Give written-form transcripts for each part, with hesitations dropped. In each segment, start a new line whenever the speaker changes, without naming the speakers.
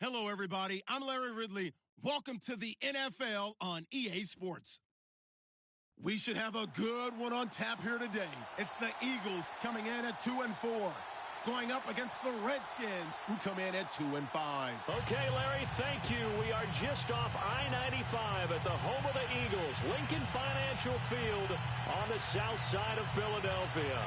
Hello, everybody. I'm Larry Ridley. Welcome to the NFL on EA Sports. We should have a good one on tap here today. It's the Eagles coming in at 2-4, going up against the Redskins, who come in at 2-5.
Okay, Larry, thank you. We are just off I-95 at the home of the Eagles, Lincoln Financial Field on the south side of Philadelphia.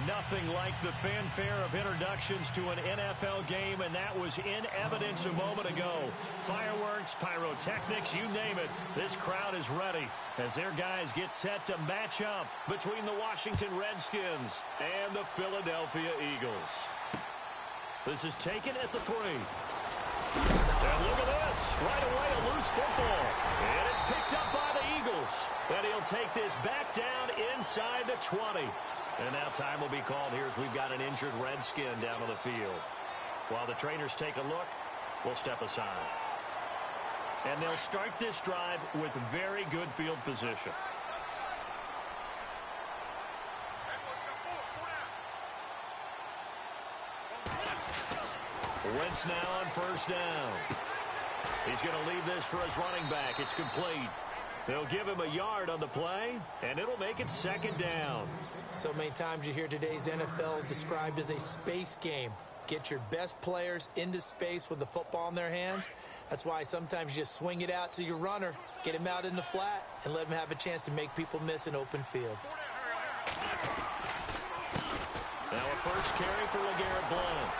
Nothing like the fanfare of introductions to an NFL game, and that was in evidence a moment ago. Fireworks, pyrotechnics, you name it. This crowd is ready as their guys get set to match up between the Washington Redskins and the Philadelphia Eagles. This is taken at the 3. And look at this. Right away, a loose football. And it's picked up by the Eagles. And he'll take this back down inside the 20. And now time will be called here as we've got an injured Redskin down on the field. While the trainers take a look, we'll step aside. And they'll start this drive with very good field position. Wentz now on first down. He's going to leave this for his running back. It's complete. They'll give him a yard on the play, and it'll make it second down.
So many times you hear today's NFL described as a space game. Get your best players into space with the football in their hands. That's why sometimes you just swing it out to your runner, get him out in the flat, and let him have a chance to make people miss an open field.
Now a first carry for LeGarrette Blount.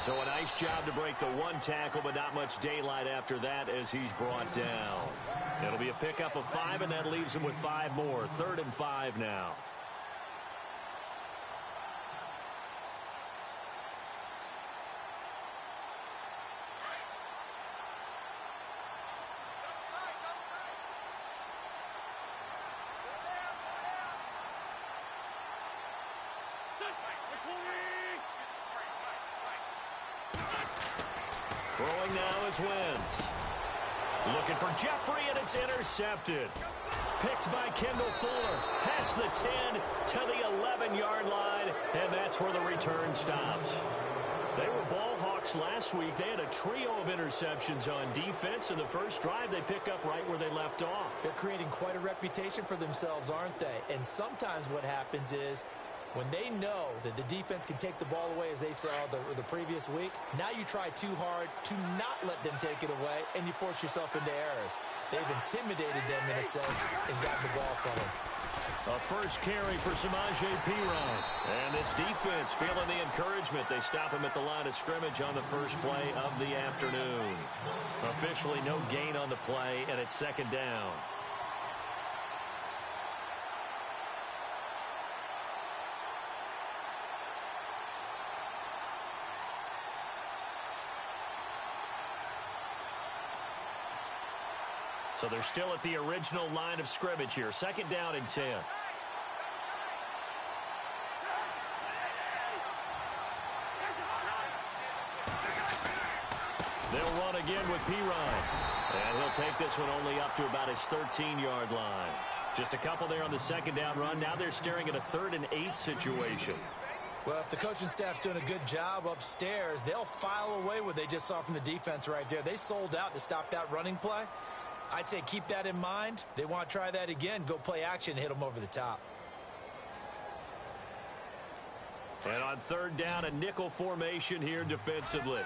So a nice job to break the one tackle, but not much daylight after that as he's brought down. It'll be a pickup of 5, and that leaves him with 5 more. 3rd and 5 now. Throwing now is Wentz. Looking for Jeffrey, and it's intercepted. Picked by Kendall Fuller. Past the 10 to the 11-yard line, and that's where the return stops. They were ball hawks last week. They had a trio of interceptions on defense. In the first drive, they pick up right where they left off.
They're creating quite a reputation for themselves, aren't they? And sometimes what happens is, when they know that the defense can take the ball away, as they saw the previous week, now you try too hard to not let them take it away, and you force yourself into errors. They've intimidated them, in a sense, and gotten the ball from them.
A first carry for Samaje Perine. And this defense feeling the encouragement. They stop him at the line of scrimmage on the first play of the afternoon. Officially no gain on the play, and it's second down. So they're still at the original line of scrimmage here. Second down and 10. They'll run again with Perine. And he'll take this one only up to about his 13-yard line. Just a couple there on the second down run. Now they're staring at a 3rd and 8 situation.
Well, if the coaching staff's doing a good job upstairs, they'll file away what they just saw from the defense right there. They sold out to stop that running play. I'd say keep that in mind. They want to try that again. Go play action and hit them over the top.
And on 3rd down, a nickel formation here defensively.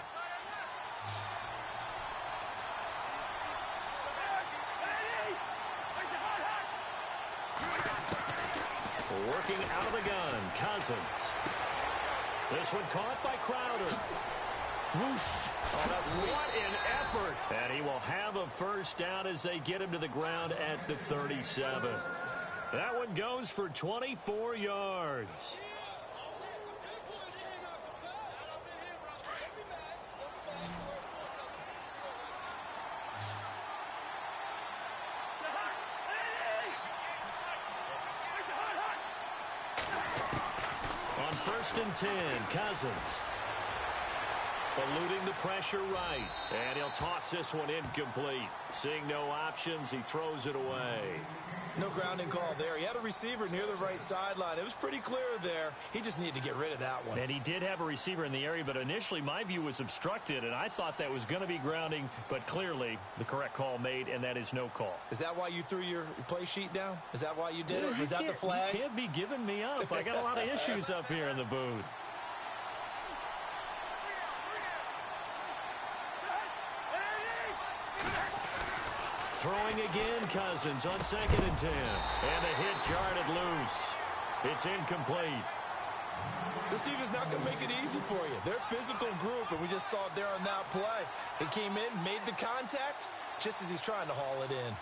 Working out of the gun, Cousins. This one caught by Crowder. Whoosh. Oh, that's what an effort. And he will have a first down as they get him to the ground at the 37. That one goes for 24 yards. On 1st and 10, Cousins. Eluding the pressure right. And he'll toss this one incomplete. Seeing no options, he throws it away.
No grounding call there. He had a receiver near the right sideline. It was pretty clear there. He just needed to get rid of that one.
And he did have a receiver in the area, but initially my view was obstructed, and I thought that was going to be grounding, but clearly the correct call made, and that is no call.
Is that why you threw your play sheet down? Is that why you did it? Was that the flag?
You can't be giving me up. I got a lot of issues up here in the booth. Throwing again, Cousins on 2nd and 10. And the hit jarred it loose. It's incomplete.
This team is not going to make it easy for you. They're a physical group, and we just saw it there on that play. He came in, made the contact, just as he's trying to haul it in.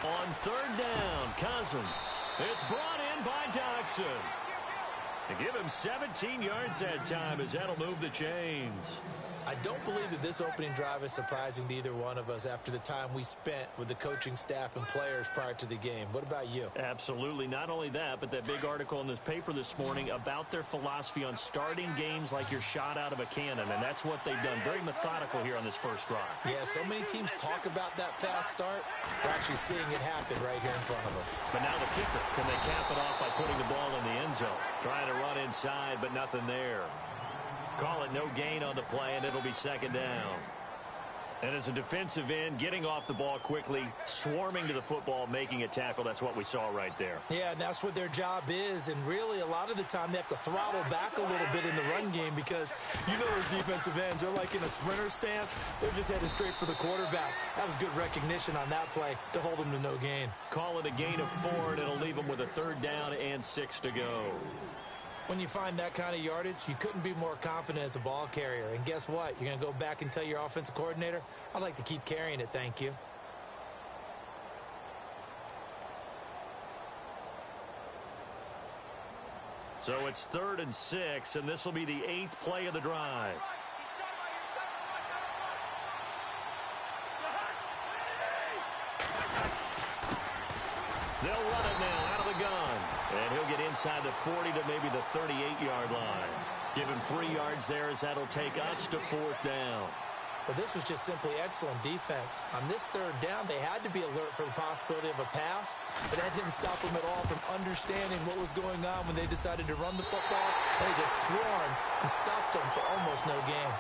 On 3rd down, Cousins. It's brought in by Doxson. To give him 17 yards that time as that'll move the chains.
I don't believe that this opening drive is surprising to either one of us after the time we spent with the coaching staff and players prior to the game. What about you?
Absolutely. Not only that, but that big article in this paper this morning about their philosophy on starting games like you're shot out of a cannon, and that's what they've done. Very methodical here on this first drive.
Yeah, so many teams talk about that fast start. We're actually seeing it happen right here in front of us.
But now the kicker. Can they cap it off by putting the ball in the end zone? Trying to run inside, but nothing there. Call it no gain on the play, and it'll be 2nd down. And as a defensive end, getting off the ball quickly, swarming to the football, making a tackle, that's what we saw right there.
Yeah, and that's what their job is. And really, a lot of the time, they have to throttle back a little bit in the run game because you know those defensive ends, they're like in a sprinter stance. They're just headed straight for the quarterback. That was good recognition on that play to hold them to no gain.
Call it a gain of 4, and it'll leave them with a 3rd down and 6 to go.
When you find that kind of yardage, you couldn't be more confident as a ball carrier. And guess what? You're going to go back and tell your offensive coordinator, I'd like to keep carrying it, thank you.
So it's 3rd and 6, and this will be the 8th play of the drive. They'll run it now out of the gun. And he'll get inside the 40 to maybe the 38-yard line. Give him 3 yards there as that'll take us to 4th down.
But this was just simply excellent defense. On this 3rd down, they had to be alert for the possibility of a pass, but that didn't stop them at all from understanding what was going on when they decided to run the football. They just swarmed and stopped them for almost no gain.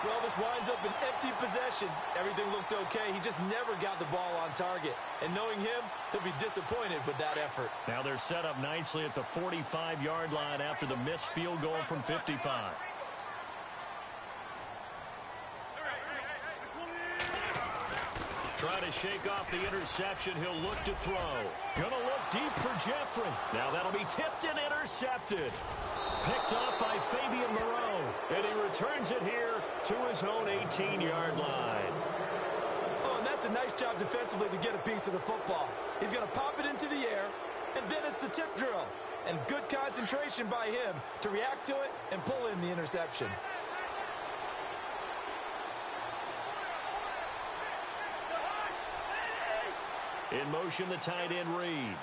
Well, this winds up an empty possession. Everything looked okay. He just never got the ball on target. And knowing him, he'll be disappointed with that effort.
Now they're set up nicely at the 45-yard line after the missed field goal from 55. Try to shake off the interception. He'll look to throw. Gonna look deep for Jeffrey. Now that'll be tipped and intercepted. Picked off by Fabian Moreau. And he returns it here to his own 18-yard line.
Oh, and that's a nice job defensively to get a piece of the football. He's going to pop it into the air, and then it's the tip drill. And good concentration by him to react to it and pull in the interception.
In motion, the tight end Reed.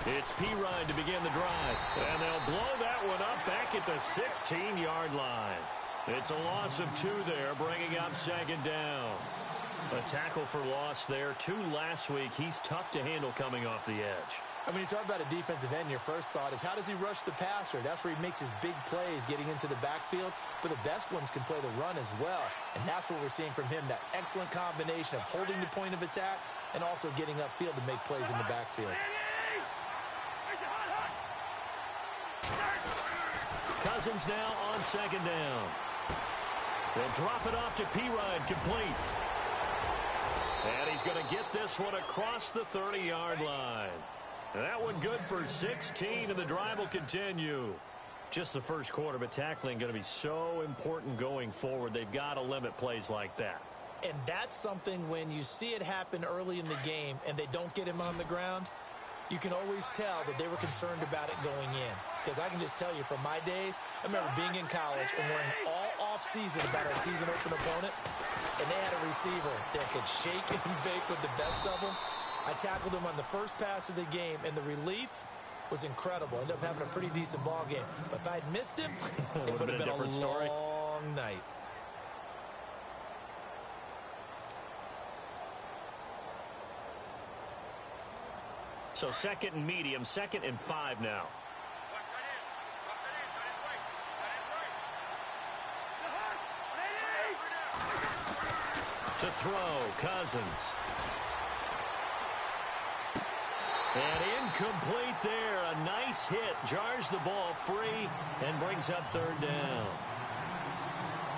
It's P-Ride to begin the drive. And they'll blow that one up back at the 16-yard line. It's a loss of 2 there, bringing up 2nd down. A tackle for loss there. 2 last week. He's tough to handle coming off the edge.
And when you talk about a defensive end, your first thought is how does he rush the passer? That's where he makes his big plays getting into the backfield. But the best ones can play the run as well. And that's what we're seeing from him, that excellent combination of holding the point of attack and also getting upfield to make plays in the backfield.
Cousins now on 2nd down. They'll drop it off to P-Ride, complete. And he's going to get this one across the 30-yard line. That one good for 16, and the drive will continue. Just the first quarter, but tackling going to be so important going forward. They've got to limit plays like that.
And that's something when you see it happen early in the game and they don't get him on the ground, you can always tell that they were concerned about it going in. Because I can just tell you from my days, I remember being in college and worrying all off-season about our season open opponent, and they had a receiver that could shake and bake with the best of them. I tackled him on the first pass of the game, and the relief was incredible. Ended up having a pretty decent ball game. But if I'd missed him, it would have been a
different story.
Long night.
So second and medium, 2nd and 5 now. To throw, Cousins. And incomplete there. A nice hit. Jars the ball free and brings up 3rd down.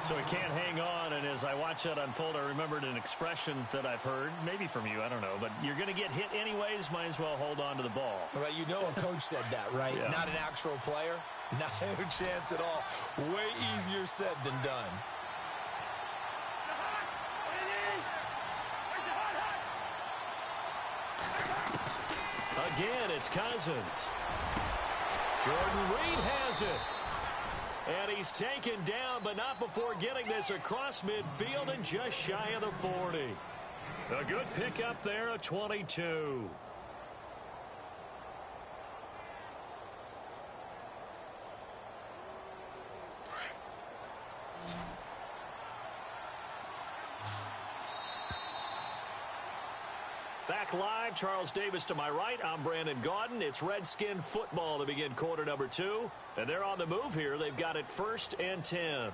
So he can't hang on, and as I watch that unfold, I remembered an expression that I've heard, maybe from you, I don't know, but you're going to get hit anyways, might as well hold on to the ball.
Well, you know a coach said that, right?
Yeah.
Not an actual player. Not a chance at all. Way easier said than done.
Again, it's Cousins. Jordan Reed has it. And he's taken down, but not before getting this across midfield and just shy of the 40. A good pickup there, a 22. Back live, Charles Davis to my right. I'm Brandon Gaudin. It's Redskin football to begin quarter number 2. And they're on the move here. They've got it 1st and 10.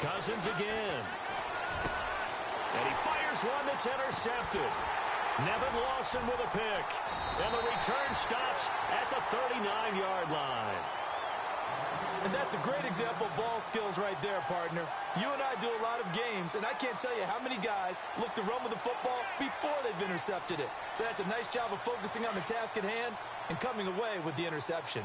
Cousins again. And he fires one that's intercepted. Nevin Lawson with a pick. And the return stops at the 39-yard line.
And that's a great example of ball skills right there, partner. You and I do a lot of games, and I can't tell you how many guys look to run with the football before they've intercepted it. So that's a nice job of focusing on the task at hand and coming away with the interception.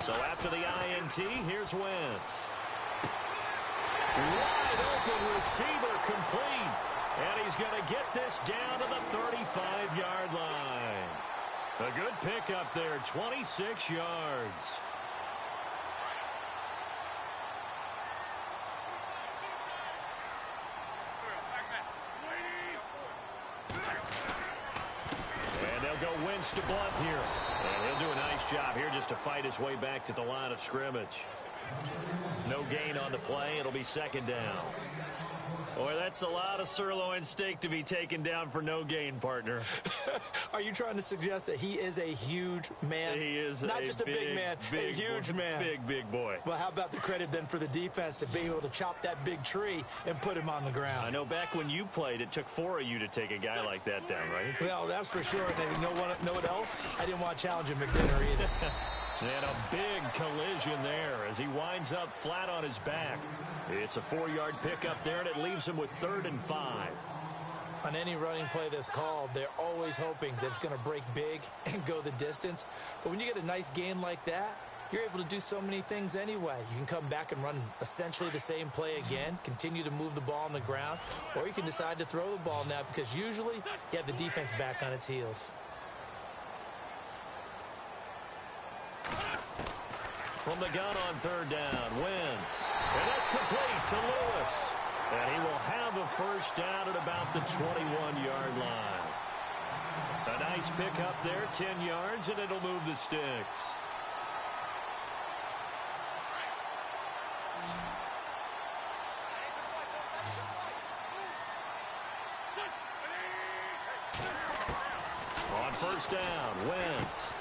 So after the INT, here's Wentz. Wide open receiver complete. And he's going to get this down to the 35-yard line. A good pickup there, 26 yards. And they'll go Wentz to Blunt here. And he'll do a nice job here just to fight his way back to the line of scrimmage. No gain on the play. It'll be 2nd down. Boy, that's a lot of sirloin steak to be taken down for no gain, partner.
Are you trying to suggest that he is a huge man?
He is
not just a big man, a huge man.
Big boy.
Well, how about the credit then for the defense to be able to chop that big tree and put him on the ground?
I know back when you played, it took 4 of you to take a guy like that down, right?
Well, that's for sure. And you know what else? I didn't want to challenge him at dinner either.
And a big collision there as he winds up flat on his back. It's a 4-yard pickup there, and it leaves him with 3rd and 5.
On any running play that's called, they're always hoping that it's going to break big and go the distance. But when you get a nice gain like that, you're able to do so many things anyway. You can come back and run essentially the same play again, continue to move the ball on the ground, or you can decide to throw the ball now because usually you have the defense back on its heels.
From the gun on 3rd down, Wentz. And that's complete to Lewis. And he will have a 1st down at about the 21-yard line. A nice pickup there, 10 yards, and it'll move the sticks. On 1st down, Wentz.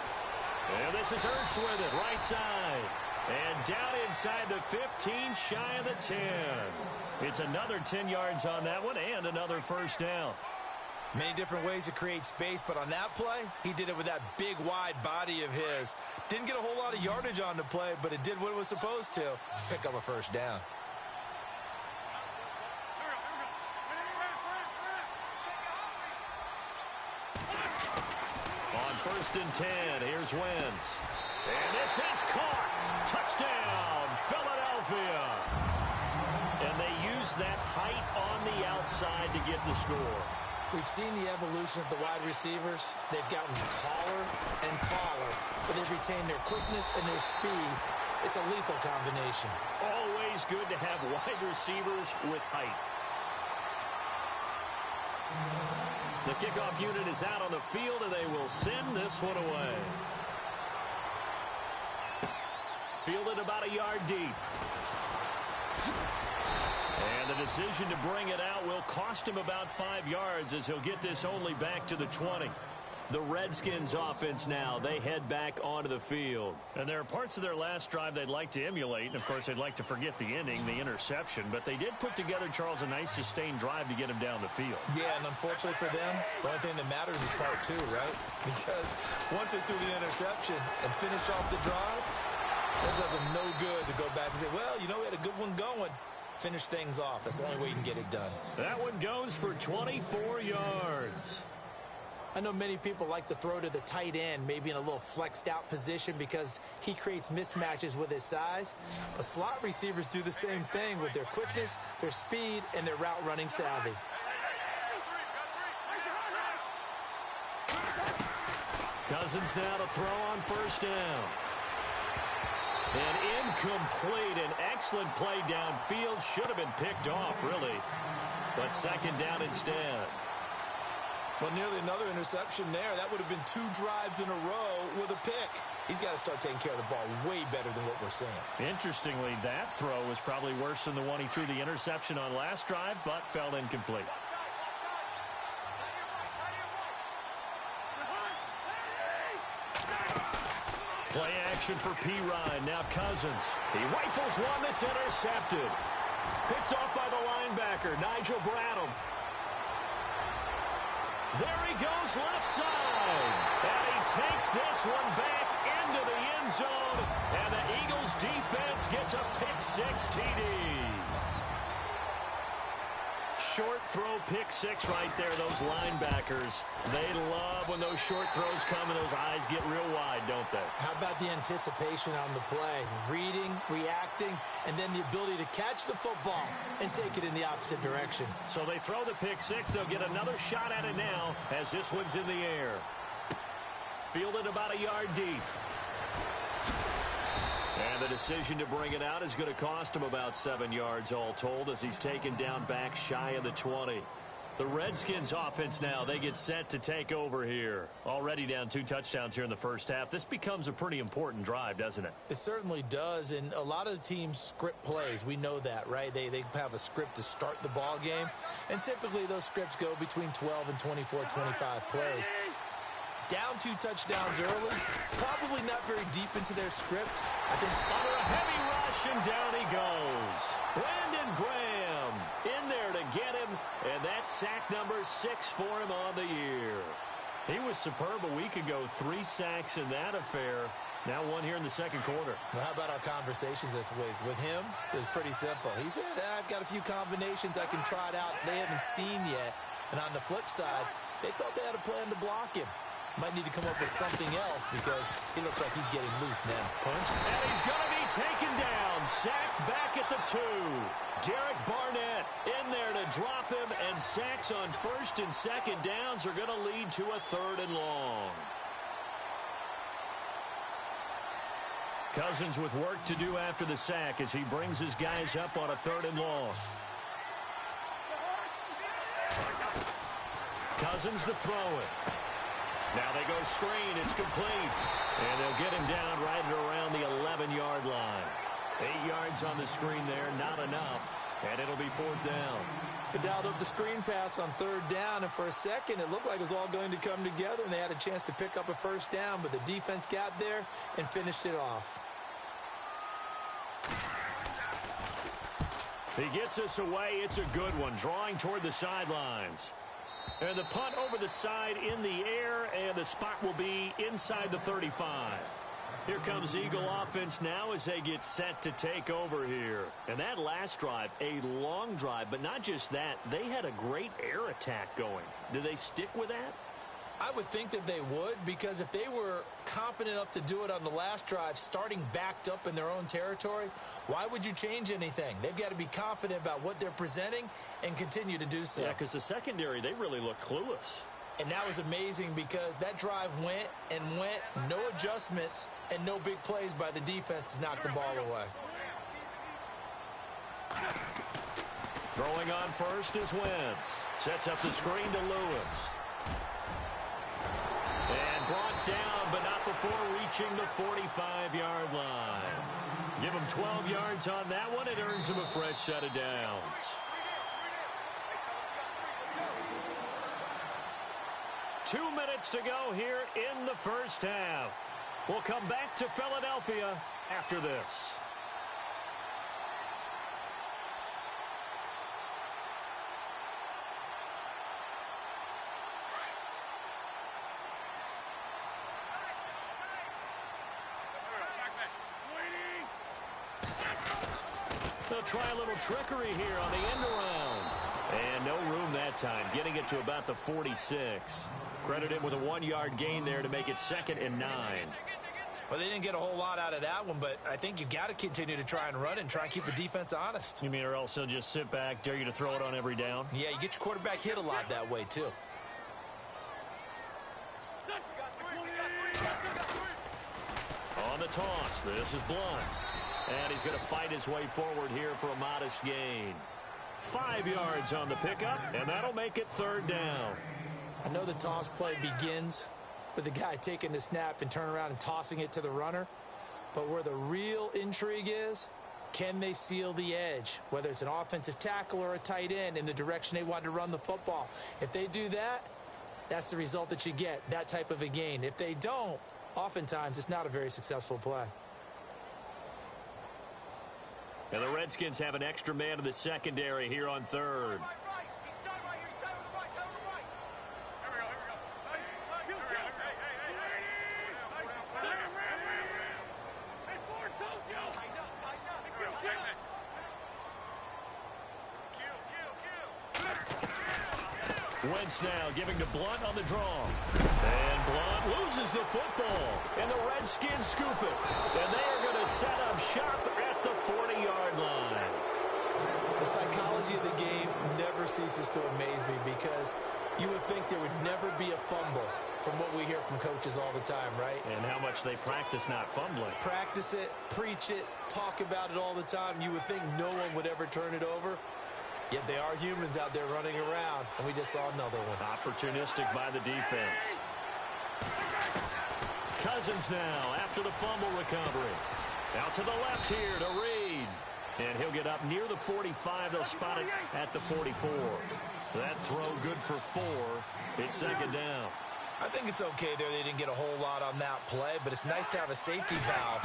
And this is Ertz with it, right side. And down inside the 15, shy of the 10. It's another 10 yards on that one and another 1st down.
Many different ways to create space, but on that play, he did it with that big, wide body of his. Didn't get a whole lot of yardage on the play, but it did what it was supposed to. Pick up a first down.
On 1st and 10, here's Wentz. And this is caught. Touchdown, Philadelphia. And they use that height on the outside to get the score.
We've seen the evolution of the wide receivers. They've gotten taller and taller, but they've retained their quickness and their speed. It's a lethal combination.
Always good to have wide receivers with height. The kickoff unit is out on the field, and they will send this one away. Fielded about a yard deep. And the decision to bring it out will cost him about 5 yards as he'll get this only back to the 20. The Redskins offense now, they head back onto the field. And there are parts of their last drive they'd like to emulate. And, of course, they'd like to forget the ending, the interception. But they did put together, Charles, a nice sustained drive to get him down the field.
Yeah, and unfortunately for them, the only thing that matters is part 2, right? Because once they threw the interception and finished off the drive, that does them no good to go back and say, well, you know, we had a good one going. Finish things off. That's the only way you can get it done.
That one goes for 24 yards.
I know many people like to throw to the tight end, maybe in a little flexed out position because he creates mismatches with his size. But slot receivers do the same thing with their quickness, their speed, and their route running savvy.
Cousins now to throw on 1st down. And incomplete. An excellent play downfield. Should have been picked off, really. But 2nd down instead.
Well, nearly another interception there. That would have been 2 drives in a row with a pick. He's got to start taking care of the ball way better than what we're seeing.
Interestingly, that throw was probably worse than the one he threw the interception on last drive, but fell incomplete. Play action for Pirine. Now Cousins. He rifles one that's intercepted. Picked off by the linebacker, Nigel Bradham. There he goes left side. And he takes this one back into the end zone. And the Eagles defense gets a pick-6 TD. Short throw pick-6 right there, those linebackers. They love when those short throws come and those eyes get real wide, don't they?
How about the anticipation on the play? Reading, reacting, and then the ability to catch the football and take it in the opposite direction.
So they throw the pick-6. They'll get another shot at it now as this one's in the air. Fielded about a yard deep. And the decision to bring it out is going to cost him about 7 yards all told as he's taken down back shy of the 20. The Redskins offense now, they get set to take over here. Already down 2 touchdowns here in the first half. This becomes a pretty important drive, doesn't it?
It certainly does, and a lot of the teams script plays. We know that, right? They have a script to start the ball game, and typically those scripts go between 12 and 24, 25 plays. Down 2 touchdowns early, probably not very deep into their script.
I think under a heavy rush, and down he goes. Brandon Graham in there to get him, and that's sack number 6 for him on the year. He was superb a week ago, 3 sacks in that affair. Now 1 here in the second quarter.
Well, how about our conversations this week? With him, it was pretty simple. He said, I've got a few combinations I can try it out they haven't seen yet. And on the flip side, they thought they had a plan to block him. Might need to come up with something else because he looks like he's getting loose now.
Punch. And he's going to be taken down. Sacked back at the 2. Derek Barnett in there to drop him, and sacks on 1st and 2nd downs are going to lead to a 3rd and long. Cousins with work to do after the sack as he brings his guys up on a 3rd and long. Cousins to throw it. Now they go screen. It's complete. And they'll get him down right at around the 11-yard line. 8 yards on the screen there, not enough. And it'll be 4th down.
They dialed up the screen pass on 3rd down, and for a second it looked like it was all going to come together, and they had a chance to pick up a 1st down, but the defense got there and finished it off.
He gets us away. It's a good one, drawing toward the sidelines. And the punt over the side in the air, and the spot will be inside the 35. Here comes Eagle offense now as they get set to take over here. And that last drive, a long drive, but not just that. They had a great air attack going. Do they stick with that?
I would think that they would, because if they were confident enough to do it on the last drive, starting backed up in their own territory, why would you change anything? They've got to be confident about what they're presenting and continue to do so.
Yeah, because the secondary, they really look clueless.
And that was amazing because that drive went and went, no adjustments, and no big plays by the defense to knock the ball away.
Throwing on first is Wentz. Sets up the screen to Lewis. And brought down, but not before reaching the 45-yard line. Give him 12 yards on that one. It earns him a fresh set of downs. 2 minutes to go here in the first half. We'll come back to Philadelphia after this. They'll try a little trickery here on the end around. And no room that time, getting it to about the 46. Credit him with a 1-yard gain there to make it 2nd and 9.
Well, they didn't get a whole lot out of that one, but I think you've got to continue to try and run and try and keep the defense honest.
You mean or else they'll just sit back, dare you to throw it on every down?
Yeah, you get your quarterback hit a lot that way, too.
On the toss, this is Blunt. And he's going to fight his way forward here for a modest gain. 5 yards on the pickup, and that'll make it 3rd down.
I know the toss play begins with the guy taking the snap and turning around and tossing it to the runner. But where the real intrigue is, can they seal the edge, whether it's an offensive tackle or a tight end, in the direction they want to run the football? If they do that, that's the result that you get, that type of a gain. If they don't, oftentimes it's not a very successful play.
And the Redskins have an extra man in the secondary here on 3rd. Wentz now giving to Blunt on the draw. And Blunt loses the football. And the Redskins scoop it. And they are going to set up shop at the 40-yard line.
The psychology of the game never ceases to amaze me, because you would think there would never be a fumble from what we hear from coaches all the time, right?
And how much they practice not fumbling.
Practice it, preach it, talk about it all the time. You would think no one would ever turn it over. Yet they are humans out there running around, and we just saw another one.
Opportunistic by the defense. Cousins now after the fumble recovery. Out to the left here to Reed. And he'll get up near the 45. They'll spot it at the 44. That throw good for 4. It's 2nd down.
I think it's okay there. They didn't get a whole lot on that play, but it's nice to have a safety valve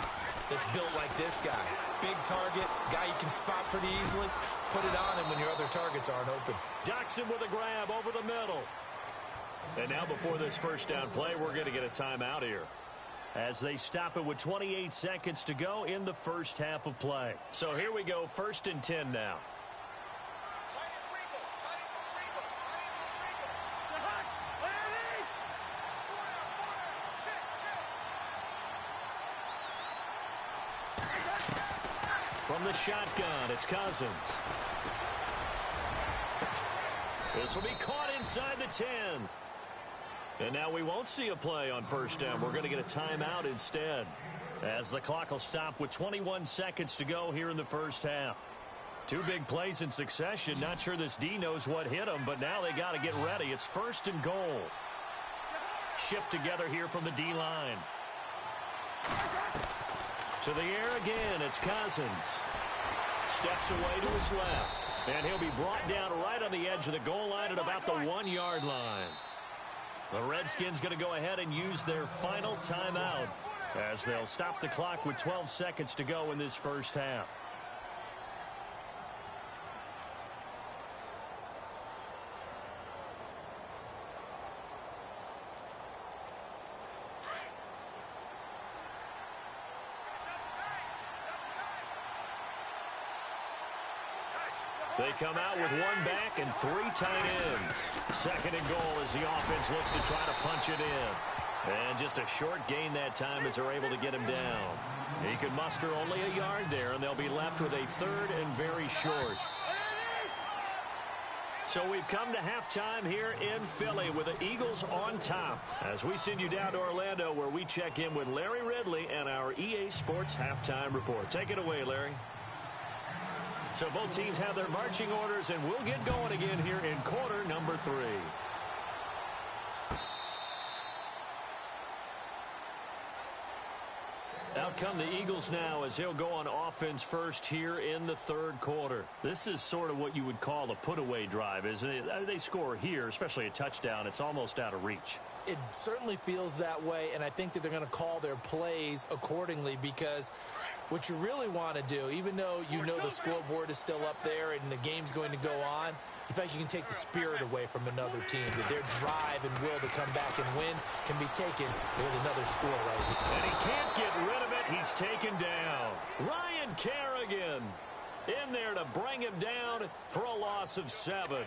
that's built like this guy. Big target, guy you can spot pretty easily. Put it on him when your other targets aren't open.
Doxson with a grab over the middle. And now before this first down play, we're going to get a timeout here, as they stop it with 28 seconds to go in the first half of play. So here we go, 1st and 10 now. From the shotgun, it's Cousins. This will be caught inside the 10. And now we won't see a play on 1st down. We're going to get a timeout instead, as the clock will stop with 21 seconds to go here in the first half. 2 big plays in succession. Not sure this D knows what hit them, but now they got to get ready. It's 1st and goal. Shift together here from the D-line. To the air again, it's Cousins. Steps away to his left. And he'll be brought down right on the edge of the goal line at about the 1-yard line. The Redskins going to go ahead and use their final timeout, as they'll stop the clock with 12 seconds to go in this first half. They come out with one back and 3 tight ends. Second and goal as the offense looks to try to punch it in. And just a short gain that time as they're able to get him down. He could muster only a yard there, and they'll be left with a third and very short. So we've come to halftime here in Philly with the Eagles on top. As we send you down to Orlando where we check in with Larry Ridley and our EA Sports Halftime Report. Take it away, Larry. So both teams have their marching orders, and we'll get going again here in quarter number 3. Out come the Eagles now as they'll go on offense first here in the third quarter. This is sort of what you would call a put-away drive, isn't it? They score here, especially a touchdown. It's almost out of reach.
It certainly feels that way, and I think that they're going to call their plays accordingly because what you really want to do, even though you know the scoreboard is still up there and the game's going to go on, in fact, you can take the spirit away from another team. That their drive and will to come back and win can be taken with another score right here.
And he can't get rid of it. He's taken down. Ryan Kerrigan in there to bring him down for a loss of 7.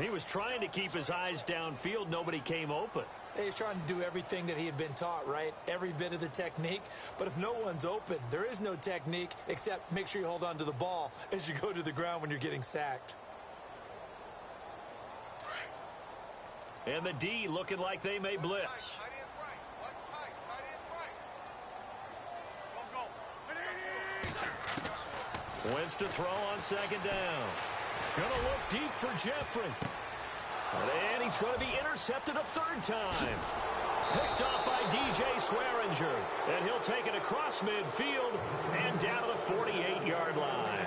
He was trying to keep his eyes downfield. Nobody came open.
He's trying to do everything that he had been taught, right? Every bit of the technique. But if no one's open, there is no technique except make sure you hold on to the ball as you go to the ground when you're getting sacked.
And the D looking like they may blitz. Wentz to throw on second down. Gonna look deep for Jeffrey. And he's going to be intercepted a third time. Picked off by DJ Swearinger. And he'll take it across midfield and down to the 48-yard line.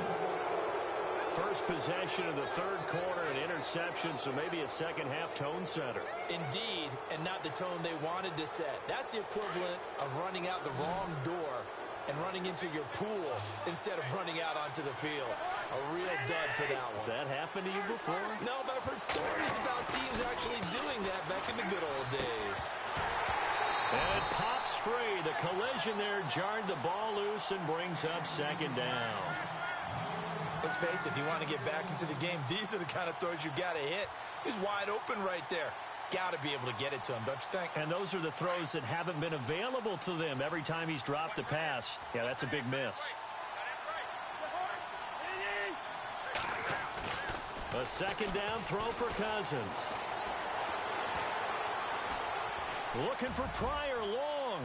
First possession of the third quarter, an interception, so maybe a second-half tone setter.
Indeed, and not the tone they wanted to set. That's the equivalent of running out the wrong door and running into your pool instead of running out onto the field. A real dud for that one.
Has that happened to you before?
No, but I've heard stories about teams actually doing that back in the good old days.
And it pops free. The collision there jarred the ball loose and brings up second down.
Let's face it, if you want to get back into the game, these are the kind of throws you got to hit. He's wide open right there. Got to be able to get it to him, don't you think?
And those are the throws that haven't been available to them every time he's dropped a pass. Yeah, that's a big miss. A second down throw for Cousins. Looking for Pryor long.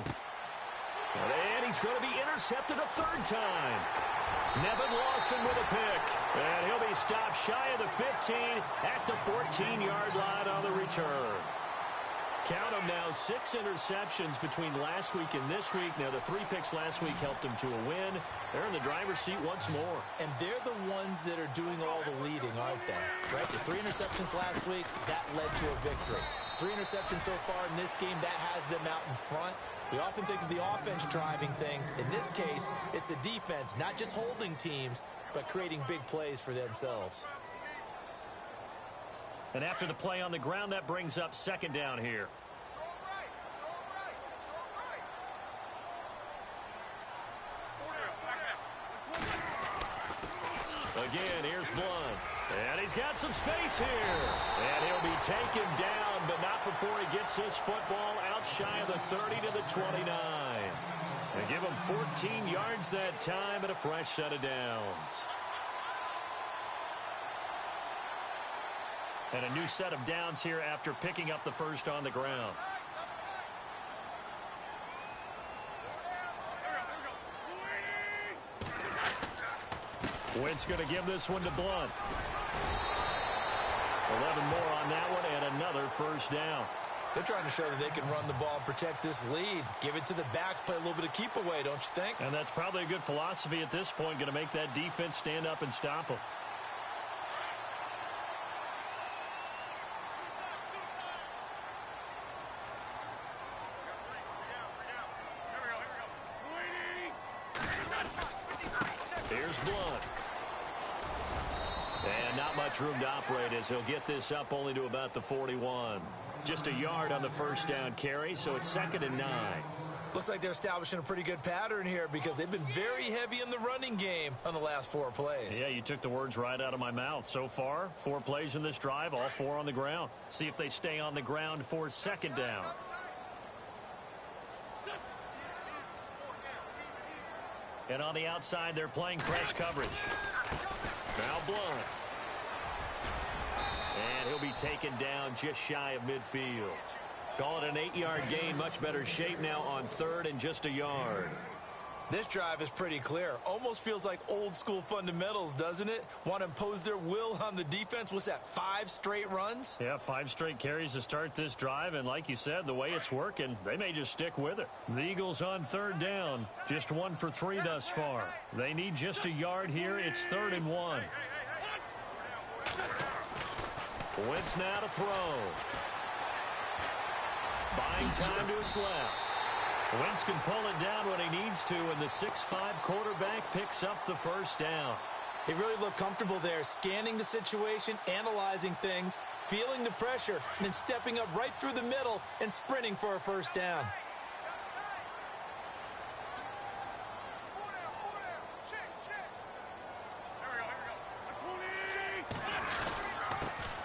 And he's going to be intercepted a third time. Nevin Lawson with a pick. And he'll be stopped shy of the 15 at the 14-yard line on the return. Count them now, 6 interceptions between last week and this week. Now, the 3 picks last week helped them to a win. They're in the driver's seat once more.
And they're the ones that are doing all the leading, aren't they? Right? The 3 interceptions last week, that led to a victory. 3 interceptions so far in this game, that has them out in front. We often think of the offense driving things. In this case, it's the defense, not just holding teams, but creating big plays for themselves.
And after the play on the ground, that brings up second down here. Again, here's Blunt. And he's got some space here. And he'll be taken down, but not before he gets this football out shy of the 30 to the 29. And give him 14 yards that time and a fresh set of downs. And a new set of downs here after picking up the first on the ground. Wentz going to give this one to Blunt. 11 more on that one and another first down.
They're trying to show that they can run the ball and protect this lead. Give it to the backs, play a little bit of keep away, don't you think?
And that's probably a good philosophy at this point, going to make that defense stand up and stop them. Here's Blunt. And not much room to operate as he'll get this up only to about the 41. Just a yard on the first down carry, so it's 2nd and 9.
Looks like they're establishing a pretty good pattern here because they've been very heavy in the running game on the last 4 plays.
Yeah, you took the words right out of my mouth. So far, 4 plays in this drive, all 4 on the ground. See if they stay on the ground for 2nd down. And on the outside, they're playing press coverage. Now Blunt. And he'll be taken down just shy of midfield. Call it an 8-yard gain. Much better shape now on 3rd and just a yard.
This drive is pretty clear. Almost feels like old school fundamentals, doesn't it? Want to impose their will on the defense. What's that, 5 straight runs?
Yeah, 5 straight carries to start this drive. And like you said, the way it's working, they may just stick with it. The Eagles on 3rd down. Just 1 for 3 thus far. They need just a yard here. It's 3rd and 1. Wentz now to throw. Buying time to his left. Wentz can pull it down when he needs to, and the 6'5" quarterback picks up the 1st down.
He really looked comfortable there, scanning the situation, analyzing things, feeling the pressure, and then stepping up right through the middle and sprinting for a 1st down.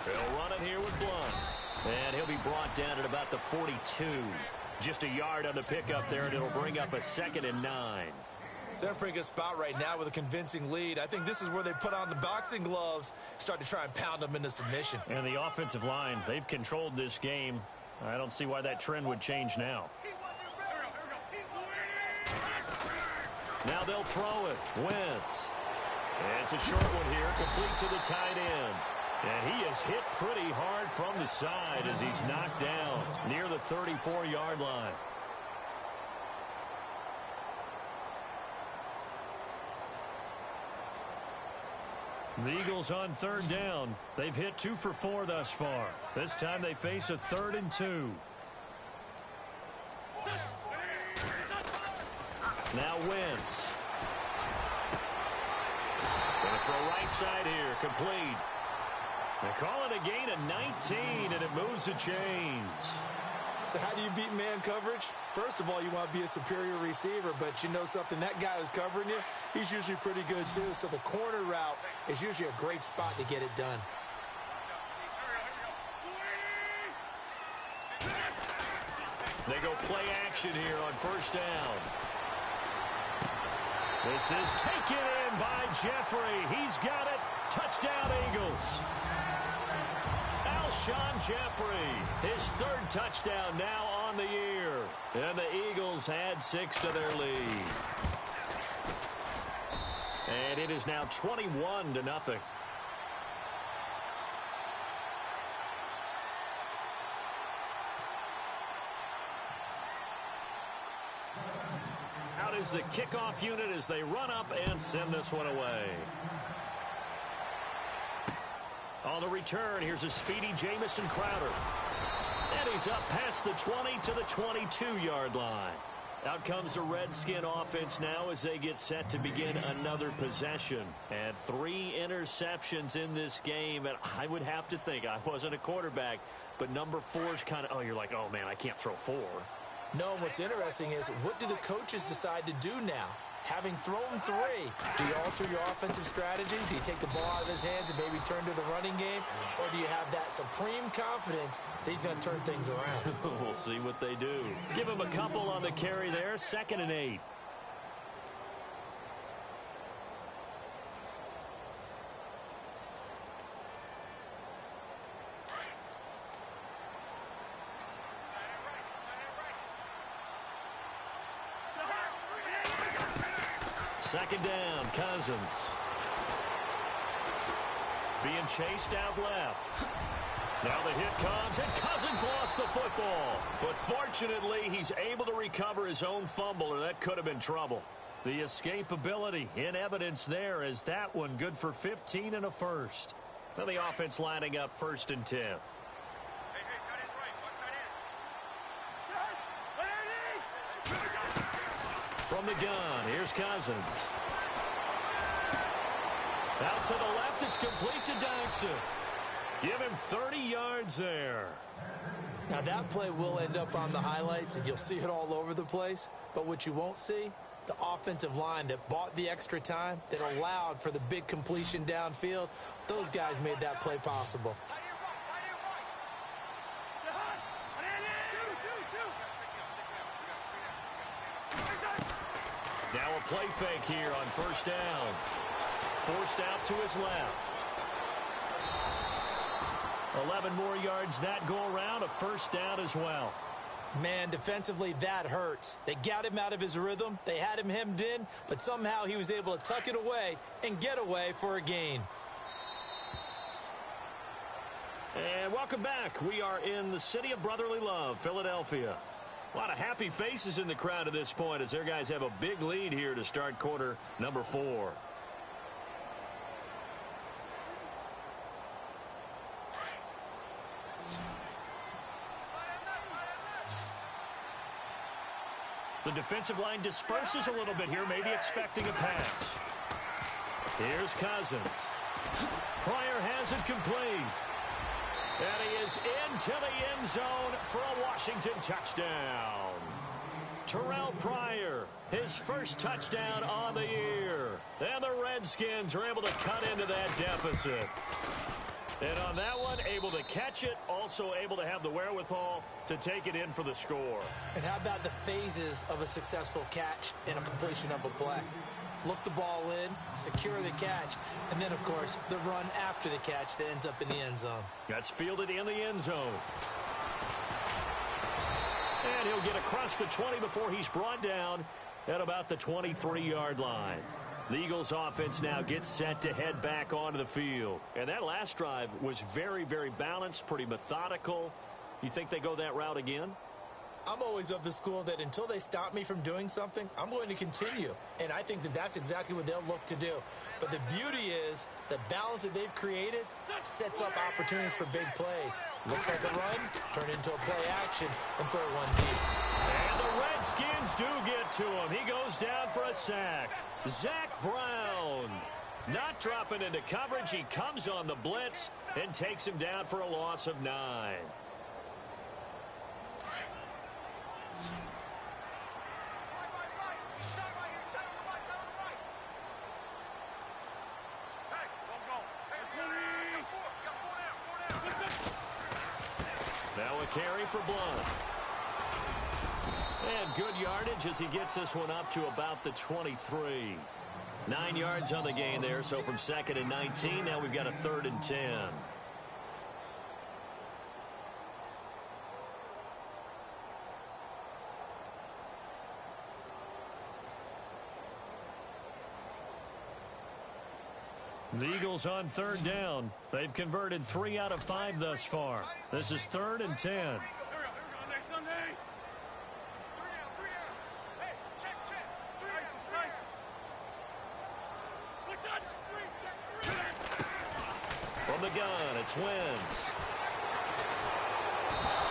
They'll run it here with Blunt. And he'll be brought down at about the 42. Just a yard on the pickup there, and it'll bring up a 2nd and 9.
They're in a pretty good spot right now with a convincing lead. I think this is where they put on the boxing gloves, start to try and pound them into submission.
And the offensive line, they've controlled this game. I don't see why that trend would change now. Now they'll throw it. Wentz. And it's a short one here, complete to the tight end. And he is hit pretty hard from the side as he's knocked down near the 34-yard line. The Eagles on 3rd down. They've hit 2 for 4 thus far. This time they face a 3rd and 2. Now Wentz. Gonna throw right side here, complete. They call it a gain of 19, and it moves the chains.
So how do you beat man coverage? First of all, you want to be a superior receiver, but you know something, that guy who's covering you, he's usually pretty good too. So the corner route is usually a great spot to get it done.
They go play action here on 1st down. This is taken in by Jeffrey. He's got it. Touchdown, Eagles. Alshon Jeffrey, his 3rd touchdown now on the year. And the Eagles add 6 to their lead. And it is now 21-0. Out is the kickoff unit as they run up and send this one away. On the return, here's a speedy Jamison Crowder. And he's up past the 20 to the 22-yard line. Out comes the Redskin offense now as they get set to begin another possession. And 3 interceptions in this game. And I would have to think, I wasn't a quarterback, but number 4 is kind of, you're like, oh, man, I can't throw 4.
No, what's interesting is, what do the coaches decide to do now? Having thrown 3, do you alter your offensive strategy? Do you take the ball out of his hands and maybe turn to the running game? Or do you have that supreme confidence that he's going to turn things around?
We'll see what they do. Give him a couple on the carry there. 2nd and 8. Second down, Cousins. Being chased out left. Now the hit comes, and Cousins lost the football. But fortunately, he's able to recover his own fumble, or that could have been trouble. The escapability in evidence there as that one good for 15 and a 1st. Now the offense lining up 1st and 10. From the gun, here's Cousins. Out to the left, it's complete to Dodson. Give him 30 yards there.
Now, that play will end up on the highlights, and you'll see it all over the place. But what you won't see, the offensive line that bought the extra time, that allowed for the big completion downfield, those guys made that play possible.
Now a play fake here on first down. Forced out to his left. 11 more yards that go around, a first down as well.
Man, defensively, that hurts. They got him out of his rhythm. They had him hemmed in, but somehow he was able to tuck it away and get away for a gain.
And welcome back. We are in the city of brotherly love, Philadelphia. A lot of happy faces in the crowd at this point as their guys have a big lead here to start quarter number 4. The defensive line disperses a little bit here, maybe expecting a pass. Here's Cousins. Pryor has it complete. And he is into the end zone for a Washington touchdown. Terrell Pryor, his first touchdown on the year. And the Redskins are able to cut into that deficit. And on that one, able to catch it, also able to have the wherewithal to take it in for the score.
And how about the phases of a successful catch and a completion of a play? Look the ball in, secure the catch, and then, of course, the run after the catch that ends up in the end zone.
That's fielded in the end zone. And he'll get across the 20 before he's brought down at about the 23-yard line. The Eagles offense now gets set to head back onto the field. And that last drive was very, very balanced, pretty methodical. You think they go that route again?
I'm always of the school that until they stop me from doing something, I'm going to continue. And I think that that's exactly what they'll look to do. But the beauty is the balance that they've created sets up opportunities for big plays. Looks like a run, turn into a play action, and throw one deep.
And the Redskins do get to him. He goes down for a sack. Zach Brown not dropping into coverage. He comes on the blitz and takes him down for a loss of 9. Now a carry for Blunt. And good yardage as he gets this one up to about the 23. 9 yards on the gain there, so from 2nd and 19, now we've got a 3rd and 10. The Eagles on 3rd down. They've converted 3 out of 5 thus far. This is 3rd and 10. From the gun, it's Wentz.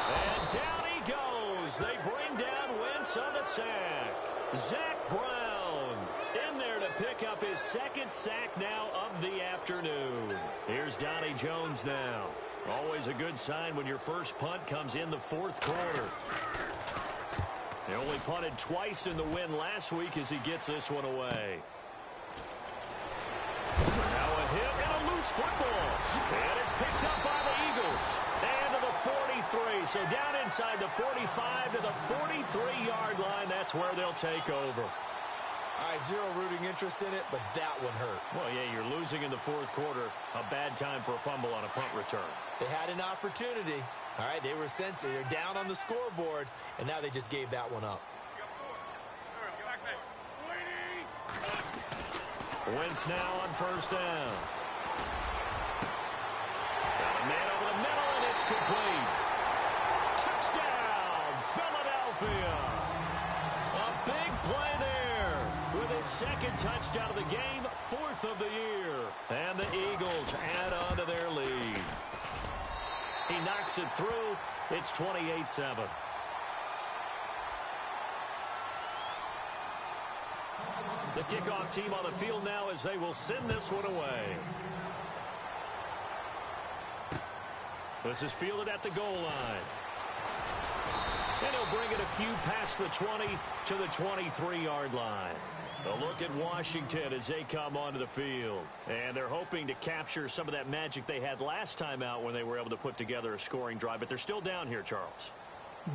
And down he goes. They bring down Wentz on the sack. Zach Brown in there to pick up his 2nd sack now of the afternoon. Here's Donnie Jones now. Always a good sign when your first punt comes in the 4th quarter. They only punted twice in the win last week as he gets this one away. Now a hit and a loose football. And it's picked up by the Eagles. And to the 43. So down inside the 45 to the 43-yard line. That's where they'll take over.
All right, zero rooting interest in it, but that one hurt.
Well, yeah, you're losing in the 4th quarter. A bad time for a fumble on a punt return.
They had an opportunity. All right, they were sensitive. They're down on the scoreboard, and now they just gave that one up.
Wentz now on 1st down. Got a man over the middle, and it's complete. Touchdown, Philadelphia. A big play there with his 2nd touchdown of the game, 4th of the year. And the Eagles add on to their lead. He knocks it through. It's 28-7. The kickoff team on the field now as they will send this one away. This is fielded at the goal line. And he'll bring it a few past the 20 to the 23-yard line. A look at Washington as they come onto the field. And they're hoping to capture some of that magic they had last time out when they were able to put together a scoring drive. But they're still down here, Charles.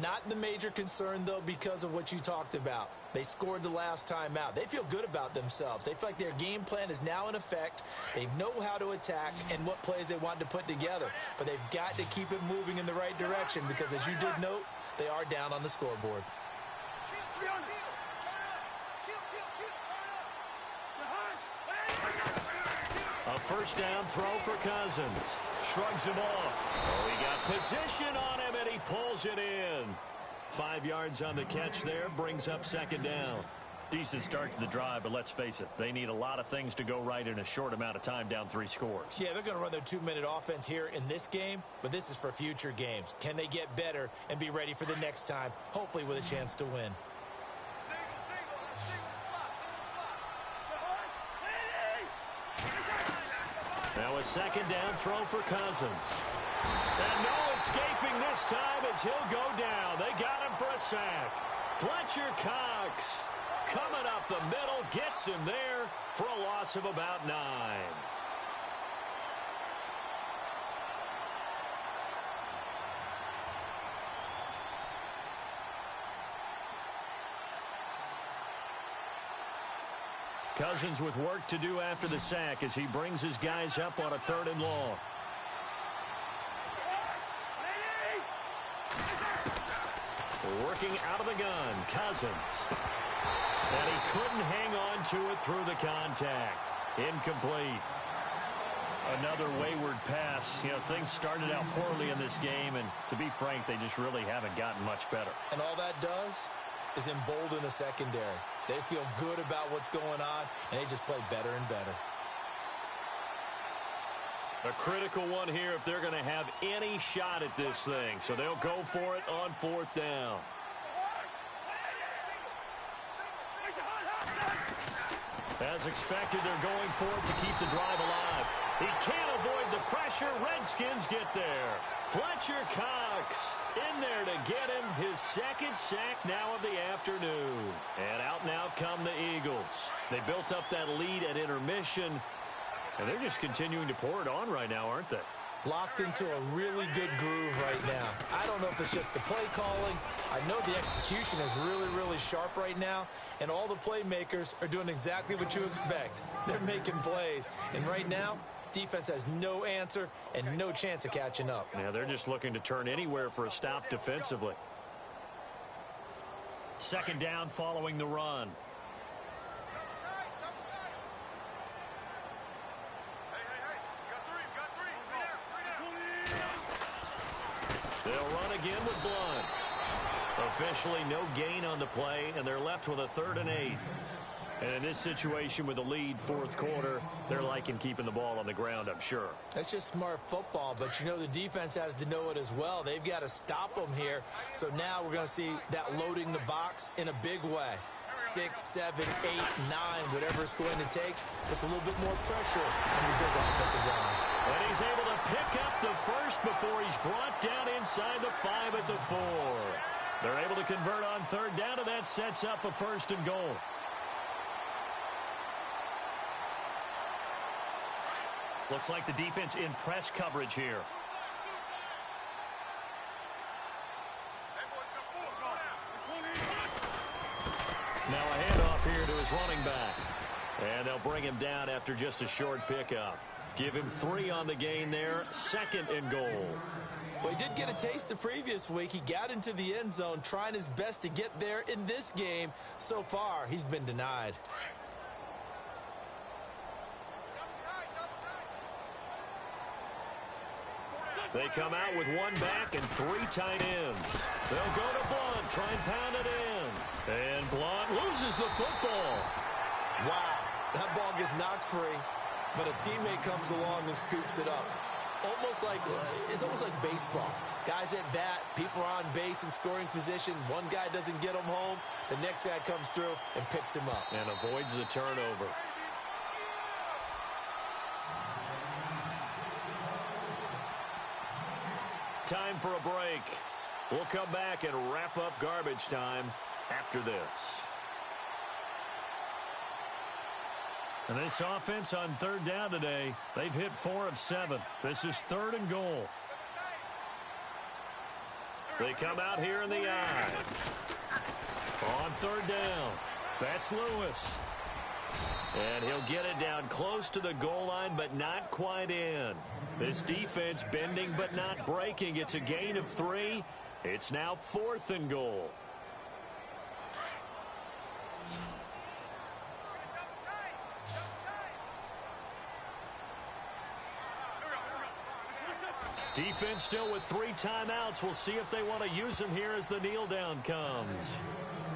Not the major concern, though, because of what you talked about. They scored the last time out. They feel good about themselves. They feel like their game plan is now in effect. They know how to attack and what plays they want to put together. But they've got to keep it moving in the right direction because, as you did note, they are down on the scoreboard.
A first down throw for Cousins. Shrugs him off. Oh, he got position on him, and he pulls it in. 5 yards on the catch there, brings up second down. Decent start to the drive, but let's face it, they need a lot of things to go right in a short amount of time, down 3 scores.
Yeah, they're going to run their 2-minute offense here in this game, but this is for future games. Can they get better and be ready for the next time, hopefully with a chance to win?
Now a second down throw for Cousins. And no escaping this time as he'll go down. They got him for a sack. Fletcher Cox coming up the middle, gets him there for a loss of about 9. Cousins with work to do after the sack as he brings his guys up on a 3rd and long. Working out of the gun, Cousins. And he couldn't hang on to it through the contact. Incomplete. Another wayward pass. You know, things started out poorly in this game, and to be frank, they just really haven't gotten much better.
And all that does is embolden the secondary. They feel good about what's going on, and they just play better and better.
A critical one here if they're going to have any shot at this thing. So they'll go for it on 4th down. As expected, they're going for it to keep the drive alive. He can't avoid the pressure. Redskins get there. Fletcher Cox in there to get him his 2nd sack now of the afternoon. And out now come the Eagles. They built up that lead at intermission, and they're just continuing to pour it on right now, aren't they?
Locked into a really good groove right now. I don't know if it's just the play calling. I know the execution is really, really sharp right now, and all the playmakers are doing exactly what you expect. They're making plays, and right now, defense has no answer and no chance of catching up.
Yeah, they're just looking to turn anywhere for a stop defensively. 2nd down following the run. They'll run again with Blunt. Officially no gain on the play, and they're left with a 3rd and 8. And in this situation with the lead, 4th quarter, they're liking keeping the ball on the ground, I'm sure.
That's just smart football, but you know the defense has to know it as well. They've got to stop them here. So now we're going to see that loading the box in a big way. 6, 7, 8, 9, whatever it's going to take. Puts a little bit more pressure on your big offensive line.
And he's able to pick up the first before he's brought down inside the 5 at the 4. They're able to convert on 3rd down, and that sets up a 1st and goal. Looks like the defense in press coverage here. Now a handoff here to his running back. And they'll bring him down after just a short pickup. Give him 3 on the gain there. 2nd and goal.
Well, he did get a taste the previous week. He got into the end zone trying his best to get there in this game. So far, he's been denied.
They come out with 1 back and 3 tight ends. They'll go to Blunt, try and pound it in. And Blunt loses the football.
Wow, that ball gets knocked free, but a teammate comes along and scoops it up. It's almost like baseball. Guys at bat, people are on base in scoring position. One guy doesn't get him home. The next guy comes through and picks him up.
And avoids the turnover. Time for a break. We'll come back and wrap up garbage time after this. And this offense on third down today, they've hit 4 of 7. This is 3rd and goal. They come out here in the I. On 3rd down, that's Lewis. And he'll get it down close to the goal line, but not quite in. This defense bending but not breaking. It's a gain of 3. It's now 4th and goal. Defense still with 3 timeouts. We'll see if they want to use them here as the kneel down comes.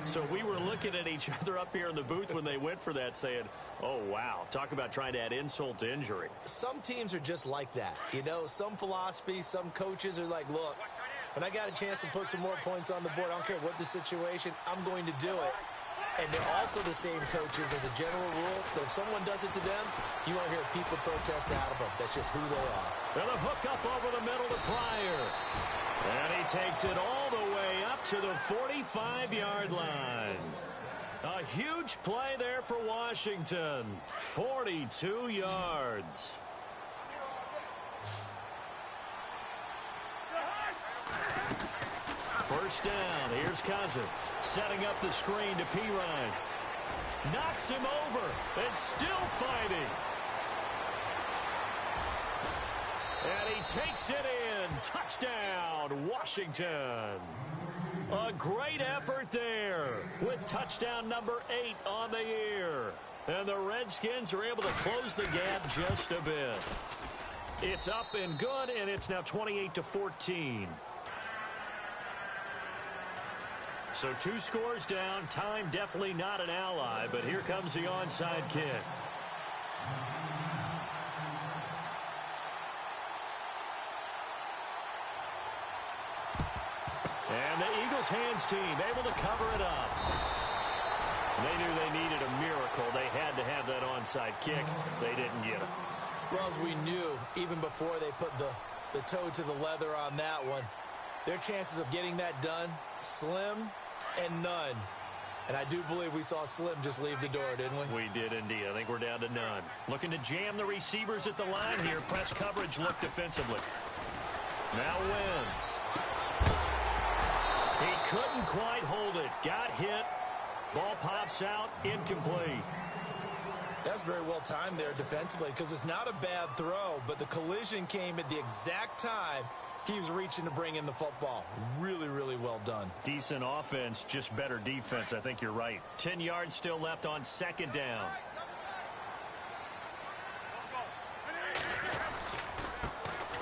So we were looking at each other up here in the booth when they went for that saying, oh, wow, talk about trying to add insult to injury.
Some teams are just like that. You know, some philosophies, some coaches are like, look, when I got a chance to put some more points on the board, I don't care what the situation, I'm going to do it. And they're also the same coaches as a general rule that if someone does it to them, you won't hear people protest out of them. That's just who they are.
And a hook up over the middle to Pryor. And he takes it all the way up to the 45-yard line. A huge play there for Washington. 42 yards. First down. Here's Cousins. Setting up the screen to Pirine. Knocks him over. And still fighting. And he takes it in. Touchdown, Washington. A great effort there with touchdown number 8 on the year. And the Redskins are able to close the gap just a bit. It's up and good, and it's now 28-14. So 2 scores down. Time definitely not an ally, but here comes the onside kick. And the Eagles hands team able to cover it up. They knew they needed a miracle. They had to have that onside kick. They didn't get it.
Well, as we knew, even before they put the toe to the leather on that one, their chances of getting that done, slim and none. And I do believe we saw Slim just leave the door, didn't we?
We did indeed. I think we're down to none. Looking to jam the receivers at the line here. Press coverage look defensively. Now Wentz. He couldn't quite hold it. Got hit. Ball pops out. Incomplete.
That's very well timed there defensively because it's not a bad throw, but the collision came at the exact time he was reaching to bring in the football. Really, really well done.
Decent offense, just better defense. I think you're right. 10 yards still left on 2nd down.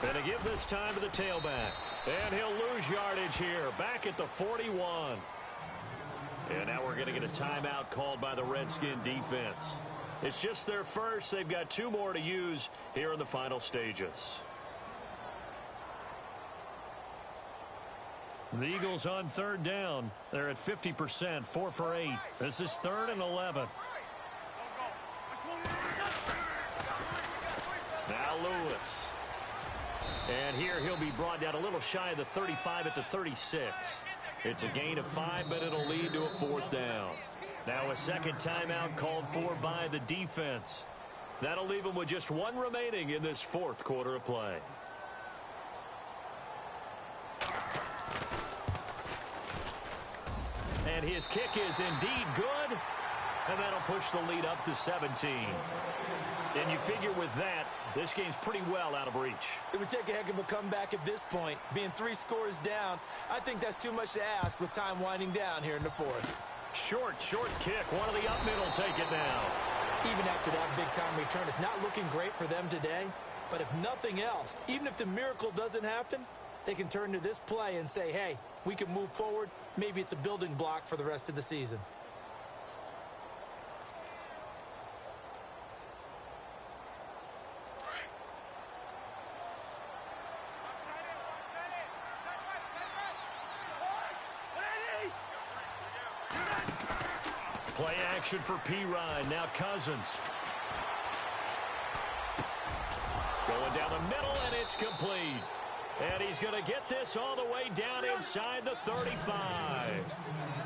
And to give this time to the tailback. And he'll lose yardage here. Back at the 41. And now we're going to get a timeout called by the Redskin defense. It's just their first. They've got 2 more to use here in the final stages. The Eagles on 3rd down. They're at 50%, 4 for 8. This is 3rd and 11. Now Lewis. And here he'll be brought down a little shy of the 35 at the 36. It's a gain of 5, but it'll lead to a 4th down. Now a second timeout called for by the defense. That'll leave them with just 1 remaining in this 4th quarter of play. And his kick is indeed good. And that'll push the lead up to 17. And you figure with that, this game's pretty well out of reach.
It would take a heck of a comeback at this point. Being 3 scores down, I think that's too much to ask with time winding down here in the 4th.
Short kick. One of the up mid will take it now.
Even after that big-time return, it's not looking great for them today. But if nothing else, even if the miracle doesn't happen, they can turn to this play and say, hey, we can move forward. Maybe it's a building block for the rest of the season.
Play action for Pirine. Now Cousins. Going down the middle, and it's complete. And he's going to get this all the way down inside the 35.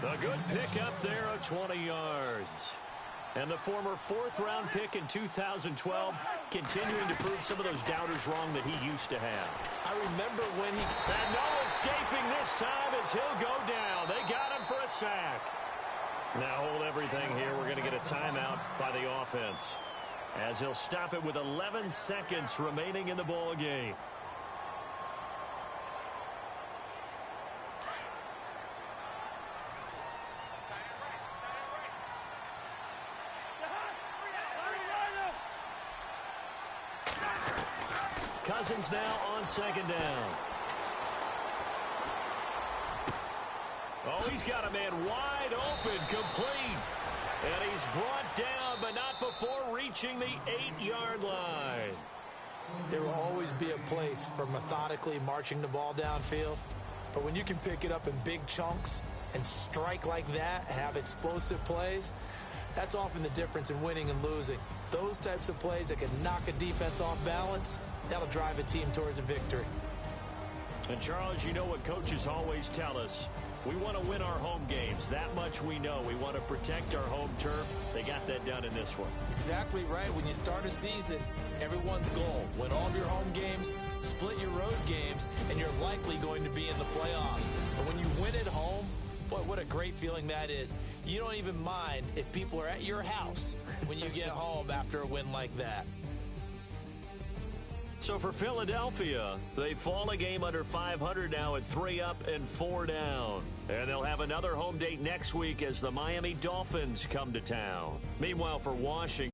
A good pickup there of 20 yards. And the former fourth-round pick in 2012 continuing to prove some of those doubters wrong that he used to have.
I remember when he...
And no escaping this time as he'll go down. They got him for a sack. Now hold everything here. We're going to get a timeout by the offense, as he'll stop it with 11 seconds remaining in the ball game. Cousins now on second down. Oh, he's got a man wide open, complete. And he's brought down, but not before reaching the 8-yard line.
There will always be a place for methodically marching the ball downfield. But when you can pick it up in big chunks and strike like that, have explosive plays, that's often the difference in winning and losing. Those types of plays that can knock a defense off balance, that'll drive a team towards a victory.
And, Charles, you know what coaches always tell us. We want to win our home games. That much we know. We want to protect our home turf. They got that done in this one.
Exactly right. When you start a season, everyone's goal: win all of your home games, split your road games, and you're likely going to be in the playoffs. But when you win at home, boy, what a great feeling that is. You don't even mind if people are at your house when you get home after a win like that.
So for Philadelphia, they fall a game under 500 now at 3 up and 4 down. And they'll have another home date next week as the Miami Dolphins come to town. Meanwhile, for Washington,